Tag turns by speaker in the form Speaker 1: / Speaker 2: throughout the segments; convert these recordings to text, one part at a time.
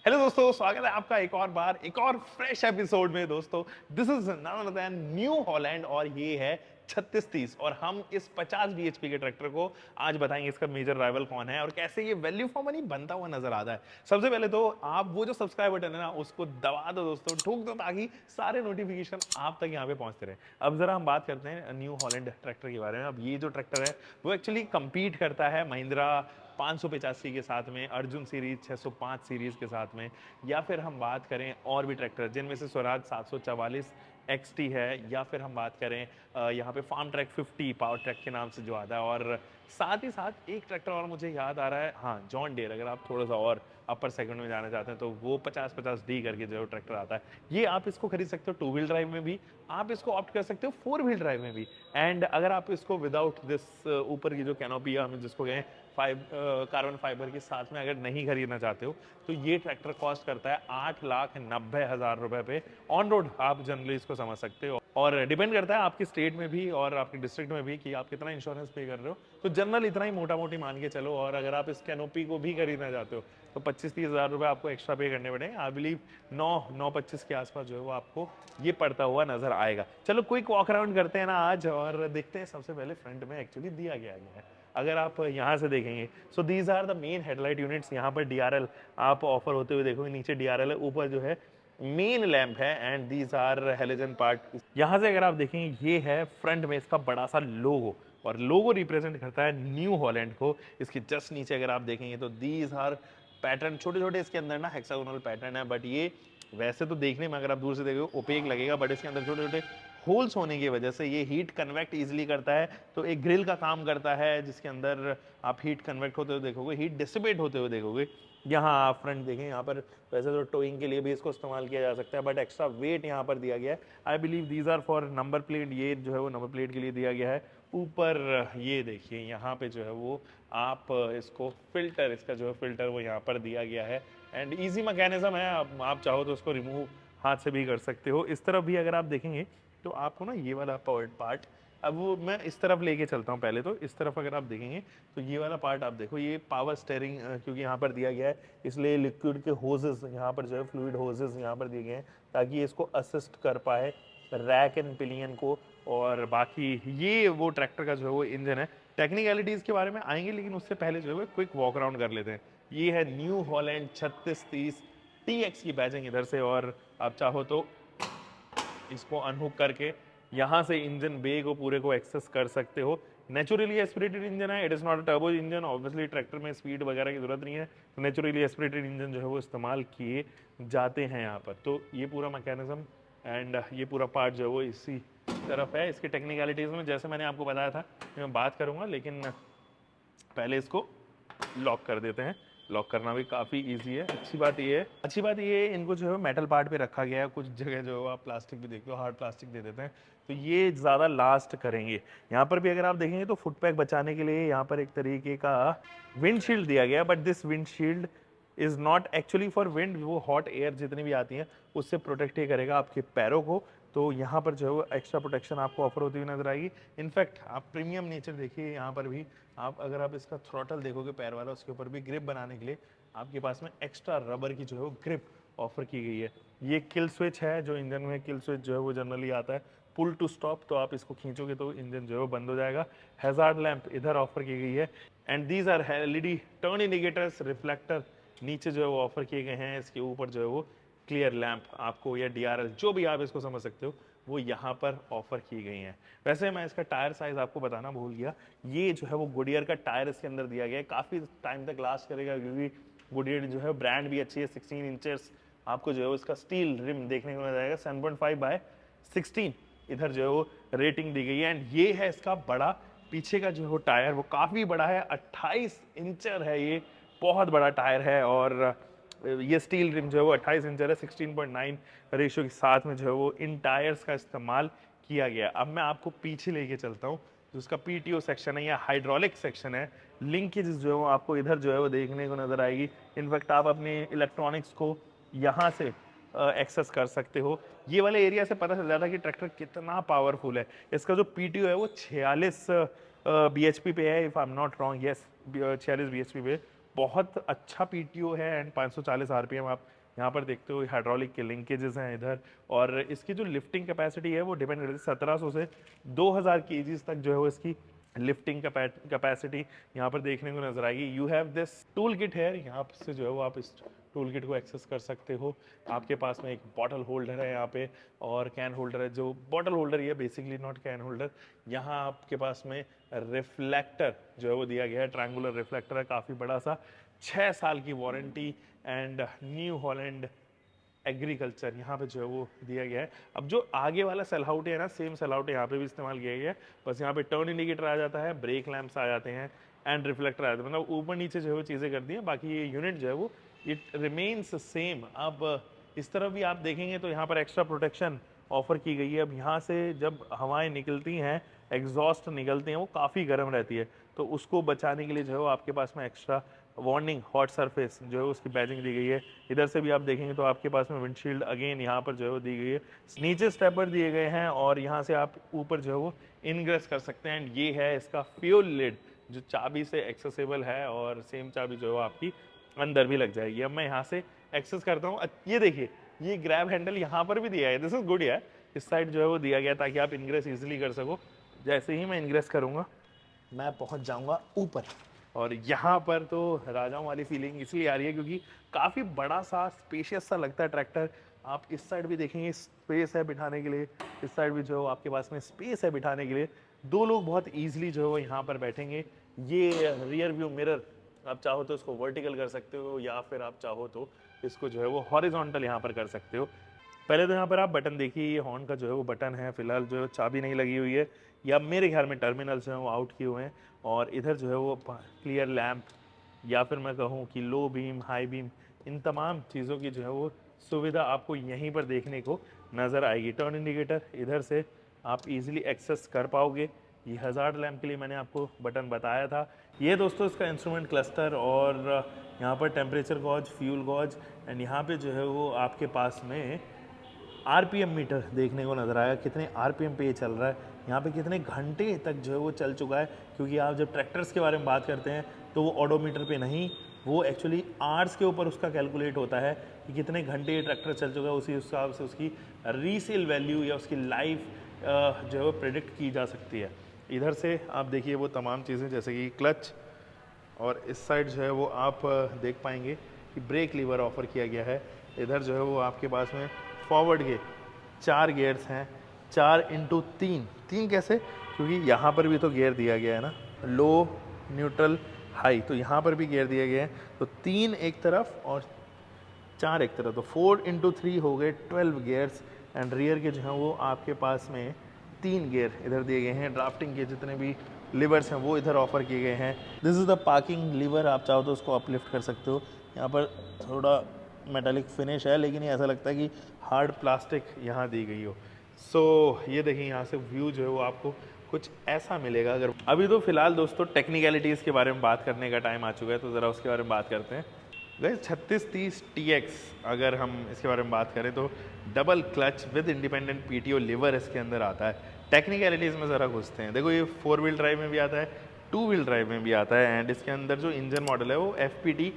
Speaker 1: Hello दोस्तों, स्वागत है आपका एक और बार एक और फ्रेश एपिसोड में। दोस्तों, this is none other than New Holland और ये है 3630 और हम इस 50 bhp के ट्रैक्टर को आज बताएंगे इसका मेजर राइवल कौन है और कैसे ये वैल्यू फॉर मनी बनता हुआ नजर आता है। सबसे पहले तो आप वो जो सब्सक्राइब बटन है ना उसको दबा दो दोस्तों, ठोक दो ताकि सारे नोटिफिकेशन आप तक यहाँ पे पहुंचते रहे। अब जरा हम बात करते हैं न्यू हॉलैंड ट्रैक्टर के बारे में। अब ये जो ट्रैक्टर है वो एक्चुअली कंपीट करता है महिंद्रा 585 के साथ में, अर्जुन सीरीज 605 सीरीज के साथ में, या फिर हम बात करें और भी ट्रैक्टर जिनमें से स्वराज 744 XT है, या फिर हम बात करें यहाँ पे फार्म ट्रैक 50 पावर ट्रैक के नाम से जो आता है। और साथ ही साथ एक ट्रैक्टर और मुझे याद आ रहा है, हाँ, जॉन डेयर। अगर आप थोड़ा सा और अपर सेगमेंट में जाना चाहते हैं तो वो 5050D करके जो ट्रैक्टर आता है, ये आप इसको खरीद सकते हो टू व्हील ड्राइव में भी, आप इसको ऑप्ट कर सकते हो फोर व्हील ड्राइव में भी। एंड अगर आप इसको विदाउट दिस ऊपर की जो कैनोपी हम जिसको कहें कार्बन फाइबर के साथ में अगर नहीं खरीदना चाहते हो तो ये ट्रैक्टर कॉस्ट करता है 8,90,000 रुपए पे। ऑन रोड आप जनरली इसको समझ सकते हो और डिपेंड करता है आपके स्टेट में भी और आपके डिस्ट्रिक्ट में भी कि आप कितना इंश्योरेंस पे कर रहे हो। तो जनरल इतना ही मोटा मोटी मान के चलो। और अगर आप इस कैनोपी को भी खरीदना चाहते हो तो 25-30 हज़ार रुपए आपको एक्स्ट्रा पे करने पड़ेंगे। आई बिलीव 9-9.25 के आसपास जो है वो आपको ये पड़ता हुआ नजर आएगा। चलो क्विक वॉक अराउंड करते हैं ना आज और देखते हैं। सबसे पहले फ्रंट में एक्चुअली दिया गया है, अगर आप यहाँ से देखेंगे so these are the main headlight units. यहाँ पर DRL आप ऑफर होते हुए देखोगे, नीचे DRL है, ऊपर जो है मेन लैंप है and these are halogen part. यहाँ से अगर आप देखेंगे ये है फ्रंट में इसका बड़ा सा लोगो और लोगो रिप्रेजेंट करता है न्यू हॉलैंड को। इसके जस्ट नीचे अगर आप देखेंगे तो दीज आर पैटर्न, छोटे छोटे इसके अंदर ना हेक्सागोनल पैटर्न है, बट ये वैसे तो देखने में अगर आप दूर से देखोगे ओपेक लगेगा, बट इसके अंदर छोटे छोटे होल्स होने की वजह से ये हीट कन्वेक्ट इजीली करता है। तो एक ग्रिल का काम करता है जिसके अंदर आप हीट कन्वेक्ट होते हुए देखोगे, हीट डिसिपेट होते हुए देखोगे। यहाँ आप फ्रंट देखें, यहाँ पर वैसे तो टोइंग के लिए भी इसको इस्तेमाल किया जा सकता है, बट एक्स्ट्रा वेट यहाँ पर दिया गया है। I believe these are for number plate, ये जो है वो नंबर प्लेट के लिए दिया गया है। ऊपर ये देखिए यहाँ पे जो है वो आप इसको फिल्टर, इसका जो है फिल्टर वो यहाँ पर दिया गया है एंड इजी मैकेनिज्म है। आप चाहो तो उसको रिमूव हाथ से भी कर सकते हो। इस तरफ भी अगर आप देखेंगे तो आपको ना ये वाला पार्ट, अब वो मैं इस तरफ लेके चलता हूँ पहले। तो इस तरफ अगर आप देखेंगे तो ये वाला पार्ट आप देखो, ये पावर स्टेयरिंग क्योंकि यहाँ पर दिया गया है इसलिए लिक्विड के होजेस यहाँ पर जो है, फ्लूइड होजेस यहाँ पर दिए गए हैं ताकि ये इसको असिस्ट कर पाए रैक एंड पिलियन को। और बाकी ये वो ट्रैक्टर का जो है वो इंजन है। टेक्निकलिटीज के बारे में आएंगे लेकिन उससे पहले जो है क्विक वॉक अराउंड कर लेते हैं। ये है न्यू हॉलैंड 3630 TX की बैजिंग इधर से, और आप चाहो तो इसको अनहुक करके यहाँ से इंजन बे को पूरे को एक्सेस कर सकते हो। नेचुरली एस्पिरेटेड इंजन है, it is not a turbo engine. Obviously tractor में स्पीड वगैरह की जरूरत नहीं है, तो नेचुरली एस्पिरेटेड इंजन जो है वो इस्तेमाल किए जाते हैं यहाँ पर। तो ये पूरा मैकेनिज्म एंड ये पूरा पार्ट जो है वो इसी तरफ है। इसकी टेक्निकलिटीज में जैसे मैंने आपको बताया था मैं बात करूंगा, लेकिन पहले इसको लॉक कर देते हैं। लॉक करना भी काफ़ी इजी है। अच्छी बात ये है इनको जो है मेटल पार्ट पे रखा गया है। कुछ जगह जो आप प्लास्टिक भी देखते हो, हार्ड प्लास्टिक दे देते हैं, तो ये ज़्यादा लास्ट करेंगे। यहाँ पर भी अगर आप देखेंगे तो फुट पैक बचाने के लिए यहाँ पर एक तरीके का विंडशील्ड दिया गया है, but this windshield is not actually for wind. वो हॉट एयर जितनी भी आती है उससे प्रोटेक्ट ही करेगा आपके पैरों को। तो यहाँ पर जो है वो एक्स्ट्रा प्रोटेक्शन आपको ऑफर होती हुई नजर आएगी। इनफैक्ट आप प्रीमियम नेचर देखिए, यहाँ पर भी आप अगर आप इसका थ्रॉटल देखोगे पैर वाला, उसके ऊपर भी ग्रिप बनाने के लिए आपके पास में एक्स्ट्रा रबर की जो है वो ग्रिप ऑफर की गई है। ये किल स्विच है, जो इंजन में किल स्विच जो है वो जनरली आता है पुल टू स्टॉप, तो आप इसको खींचोगे तो इंजन जो है वो बंद हो जाएगा। हैजार्ड लैंप इधर ऑफर की गई है and these are LED turn indicators, reflector नीचे जो है वो ऑफर किए गए हैं। इसके ऊपर जो है वो क्लियर लैंप आपको, या DRL जो भी आप इसको समझ सकते हो, वो यहाँ पर ऑफर की गई हैं। वैसे मैं इसका टायर साइज आपको बताना भूल गया, ये जो है वो गुडियर का टायर इसके अंदर दिया गया है। काफ़ी टाइम तक लास्ट करेगा क्योंकि गुडियर जो है ब्रांड भी अच्छी है। 16 इंचेस आपको जो है उसका स्टील रिम देखने को मिल जाएगा। 7.5/16 इधर जो है वो रेटिंग दी गई है एंड ये है इसका बड़ा पीछे का जो है वो टायर, वो काफ़ी बड़ा है, 28 इंचर है ये, बहुत बड़ा टायर है। और ये स्टील रिम जो है वो 28 इंचर है, 16.9 रेशियो के साथ में जो है वो इन टायर्स का इस्तेमाल किया गया। अब मैं आपको पीछे लेके चलता हूँ, जो उसका PTO सेक्शन है या हाइड्रोलिक सेक्शन है। लिंकेज जो है वो आपको इधर जो है वो देखने को नजर आएगी। इनफैक्ट आप अपने इलेक्ट्रॉनिक्स को यहाँ से एक्सेस कर सकते हो। ये वाले एरिया से पता चल जाता है कि ट्रैक्टर कितना पावरफुल है। इसका जो PTO है वो 46 bhp पे है, if I am not wrong, yes 46 bhp पे। बहुत अच्छा पीटीओ है एंड 540 आरपीएम आप यहाँ पर देखते हो। हाइड्रोलिक के लिंकेजेस हैं इधर, और इसकी जो लिफ्टिंग कैपेसिटी है वो डिपेंड करती है 1700 से 2000 केजीज तक जो है वो इसकी लिफ्टिंग कैपेसिटी यहाँ पर देखने को नजर आएगी। You have this tool kit है, यहाँ से जो है वो आप इस टूल किट को एक्सेस कर सकते हो। आपके पास में एक बॉटल होल्डर है यहाँ पे, और कैन होल्डर है। जो बॉटल होल्डर ये बेसिकली नॉट कैन होल्डर। यहाँ आपके पास में रिफ्लेक्टर जो है वो दिया गया है, ट्रायंगुलर रिफ्लेक्टर है काफ़ी बड़ा सा। 6 साल की warranty and new Holland agriculture यहाँ पे जो है वो दिया गया है। अब जो आगे वाला सेलआउट है ना, सेम सेलआउट यहाँ पे भी इस्तेमाल किया गया है, बस यहाँ पे टर्न इंडिकेटर आ जाता है, ब्रेक लैंप्स आ जाते हैं एंड रिफ्लेक्टर आ जाता है। मतलब ऊपर नीचे जो है वो चीज़ें कर दी हैं, बाकी ये यूनिट जो है वो इट रिमेन्स सेम। अब इस तरफ भी आप देखेंगे तो यहाँ पर एक्स्ट्रा प्रोटेक्शन ऑफर की गई है। अब यहाँ से जब हवाएं निकलती हैं, एग्जॉस्ट निकलती हैं, वो काफ़ी गर्म रहती है, तो उसको बचाने के लिए जो है वो आपके पास में एक्स्ट्रा वार्निंग हॉट सरफेस जो है उसकी बैजिंग दी गई है। इधर से भी आप देखेंगे तो आपके पास में विंडशील्ड अगेन यहाँ पर जो है वो दी गई है, नीचे स्टेपर दिए गए हैं, और यहाँ से आप ऊपर जो है वो इनग्रेस कर सकते हैं। एंड ये है इसका फ्यूल लिड जो चाबी से एक्सेसिबल है, और सेम चाबी जो है आपकी अंदर भी लग जाएगी। अब मैं यहाँ से एक्सेस करता हूँ। ये देखिए, ये ग्रैब हैंडल यहाँ पर भी दिया है, दिस इज गुड यार। इस साइड जो है वो दिया गया ताकि आप इनग्रेस इजीली कर सको। जैसे ही मैं इनग्रेस करूँगा मैं पहुँच जाऊँगा ऊपर, और यहाँ पर तो राजाओं वाली फीलिंग इसलिए आ रही है क्योंकि काफ़ी बड़ा सा स्पेशियस सा लगता है ट्रैक्टर। आप इस साइड भी देखेंगे स्पेस है बिठाने के लिए, इस साइड भी जो आपके पास में स्पेस है बिठाने के लिए। 2 लोग बहुत ईजिली जो है वो यहाँ पर बैठेंगे। ये रियर व्यू मिरर आप चाहो तो इसको वर्टिकल कर सकते हो, या फिर आप चाहो तो इसको जो है वो हॉरिजॉन्टल यहाँ पर कर सकते हो। पहले तो यहाँ पर आप बटन देखिए, ये हॉर्न का जो है वो बटन है, फिलहाल जो है चाबी नहीं लगी हुई है, या मेरे ख्याल में टर्मिनल जो है वो आउट किए हुए हैं। और इधर जो है वो क्लियर लैंप, या फिर मैं कहूँ कि लो बीम, हाई बीम, इन तमाम चीज़ों की जो है वो सुविधा आपको यहीं पर देखने को नज़र आएगी। टर्न इंडिकेटर इधर से आप इजीली एक्सेस कर पाओगे। ये हज़ार्ड लैंप के लिए मैंने आपको बटन बताया था। ये दोस्तों इसका इंस्ट्रूमेंट क्लस्टर, और यहाँ पर temperature gauge, fuel gauge, and यहाँ पे जो है वो आपके पास में आरपीएम मीटर देखने को नज़र आया, कितने आरपीएम पे ये चल रहा है, यहाँ पे कितने घंटे तक जो है वो चल चुका है। क्योंकि आप जब ट्रैक्टर्स के बारे में बात करते हैं तो वो ऑडोमीटर पे नहीं, वो एक्चुअली आवर्स के ऊपर उसका कैलकुलेट होता है कि कितने घंटे ये ट्रैक्टर चल चुका है। उसी हिसाब से उसकी रीसेल वैल्यू या उसकी लाइफ जो है वो प्रेडिक्ट की जा सकती है। इधर से आप देखिए वो तमाम चीज़ें, जैसे कि क्लच, और इस साइड जो है वो आप देख पाएंगे कि ब्रेक लीवर ऑफर किया गया है। इधर जो है वो आपके पास में फॉरवर्ड के 4 गियर्स हैं, 4x3। 3 कैसे? क्योंकि यहाँ पर भी तो गियर दिया गया है ना, लो, न्यूट्रल, हाई, तो यहाँ पर भी गियर दिया गया है। तो 3 एक तरफ और 4 एक तरफ, तो 4x3 हो गए 12 गियर्स। एंड रियर के जो हैं वो आपके पास में 3 गियर इधर दिए गए हैं। ड्राफ्टिंग के जितने भी लिवर्स हैं वो इधर ऑफर किए गए हैं। This is the parking lever, आप चाहो तो उसको अपलिफ्ट कर सकते हो। यहाँ पर थोड़ा मेटालिक फिनिश है, लेकिन ये ऐसा लगता है कि हार्ड प्लास्टिक यहाँ दी गई हो। सो ये देखिए, यहाँ से व्यू जो है वो आपको कुछ ऐसा मिलेगा। अगर अभी तो फिलहाल दोस्तों टेक्निकलिटीज़ के बारे में बात करने का टाइम आ चुका है, तो ज़रा उसके बारे में बात करते हैं। गाइस 3630 TX अगर हम इसके बारे में बात करें तो double clutch with independent PTO liver इसके अंदर आता है। टेक्निकलिटीज़ में ज़रा घुसते हैं। देखो ये 4 व्हील ड्राइव में भी आता है, 2 व्हील ड्राइव में भी आता है। एंड इसके अंदर जो इंजन मॉडल है वो FPT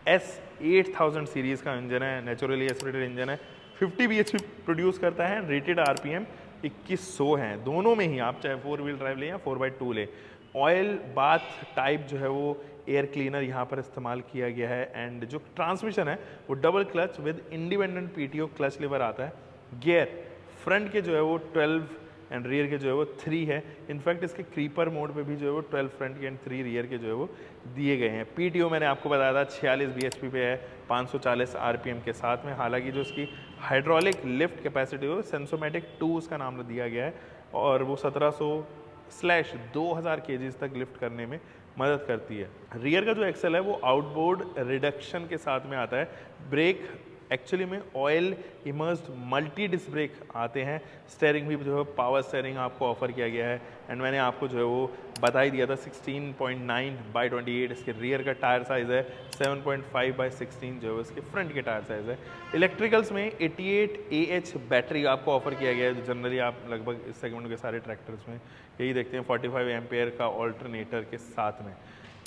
Speaker 1: S8000 सीरीज़ का इंजन है, नेचुरली एस्पिरेटेड इंजन है। 50 bhp प्रोड्यूस करता है। रेटेड RPM 2100 हैं। दोनों में ही आप चाहे 4 व्हील ड्राइव लें या 4x2 लें। ऑयल बाथ टाइप जो है वो एयर क्लीनर यहाँ पर इस्तेमाल किया गया है। एंड जो ट्रांसमिशन है वो double clutch with independent PTO clutch lever आता है। गियर फ्रंट के जो है वो 12 एंड रियर के जो है वो 3 है। इनफैक्ट इसके क्रीपर मोड पे भी जो है वो 12 फ्रंट के एंड 3 रियर के जो है वो दिए गए हैं। PTO मैंने आपको बताया था 46 bhp पे है, 540 RPM के साथ में। हालांकि जो इसकी हाइड्रोलिक लिफ्ट कैपेसिटी हो, सेंसोमेटिक 2 उसका नाम दिया गया है, और वो 1700/2000 kgs तक लिफ्ट करने में मदद करती है। रियर का जो एक्सेल है वो आउटबोर्ड रिडक्शन के साथ में आता है। ब्रेक एक्चुअली में oil immersed multi disc brake आते हैं। स्टेयरिंग भी जो है पावर स्टेयरिंग आपको ऑफर किया गया है। एंड मैंने आपको जो है वो बता ही दिया था 16.9/28 इसके रियर का टायर साइज़ है, 7.5/16 जो है इसके फ्रंट के टायर साइज़ है। इलेक्ट्रिकल्स में 88 AH बैटरी आपको ऑफर किया गया है। जनरली आप लगभग इस सेगमेंट के सारे ट्रैक्टर्स में यही देखते हैं, 45 एम्पेयर का ऑल्टरनेटर के साथ में।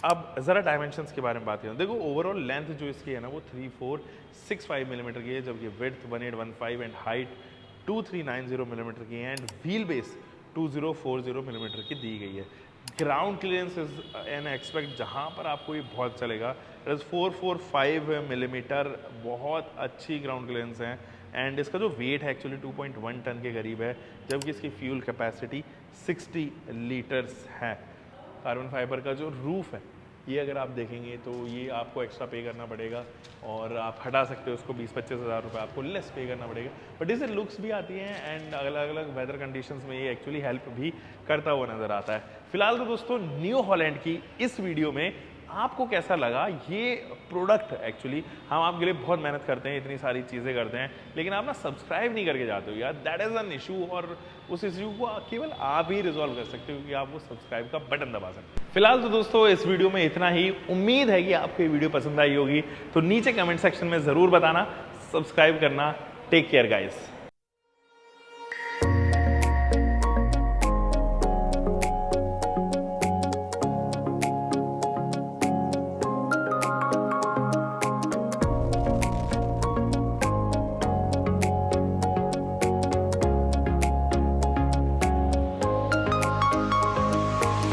Speaker 1: अब ज़रा डायमेंशंस के बारे में बात करें, देखो ओवरऑल लेंथ जो इसकी है ना वो 3465 मिलीमीटर की है, जबकि विड्थ 1815 एंड हाइट 2390 मिलीमीटर की है एंड व्हील बेस 2040 मिलीमीटर की दी गई है। Ground clearance is an expect, जहाँ पर आपको ये बहुत चलेगा, इट इज़ 445 मिलीमीटर, बहुत अच्छी ग्राउंड क्लियरेंस है। एंड इसका जो वेट है एक्चुअली 2.1 टन के करीब है, जबकि इसकी फ्यूल कैपेसिटी 60 लीटर्स है। कार्बन फाइबर का जो रूफ है ये अगर आप देखेंगे तो ये आपको एक्स्ट्रा पे करना पड़ेगा और आप हटा सकते हो उसको, 20-25 हज़ार रुपये आपको लेस पे करना पड़ेगा, बट इससे लुक्स भी आती हैं एंड अलग अलग वेदर कंडीशंस में ये एक्चुअली हेल्प भी करता हुआ नज़र आता है। फिलहाल तो दोस्तों न्यू हॉलैंड की इस वीडियो में आपको कैसा लगा ये प्रोडक्ट, एक्चुअली हम आपके लिए बहुत मेहनत करते हैं, इतनी सारी चीज़ें करते हैं, लेकिन आप ना सब्सक्राइब नहीं करके जाते हो यार, दैट इज़ एन इशू, और उस इशू को केवल आप ही रिजॉल्व कर सकते हो क्योंकि आप वो सब्सक्राइब का बटन दबा सकते हो। फिलहाल तो दोस्तों इस वीडियो में इतना ही, उम्मीद है कि आपको ये वीडियो पसंद आई होगी, तो नीचे कमेंट सेक्शन में ज़रूर बताना, सब्सक्राइब करना। Take care guys.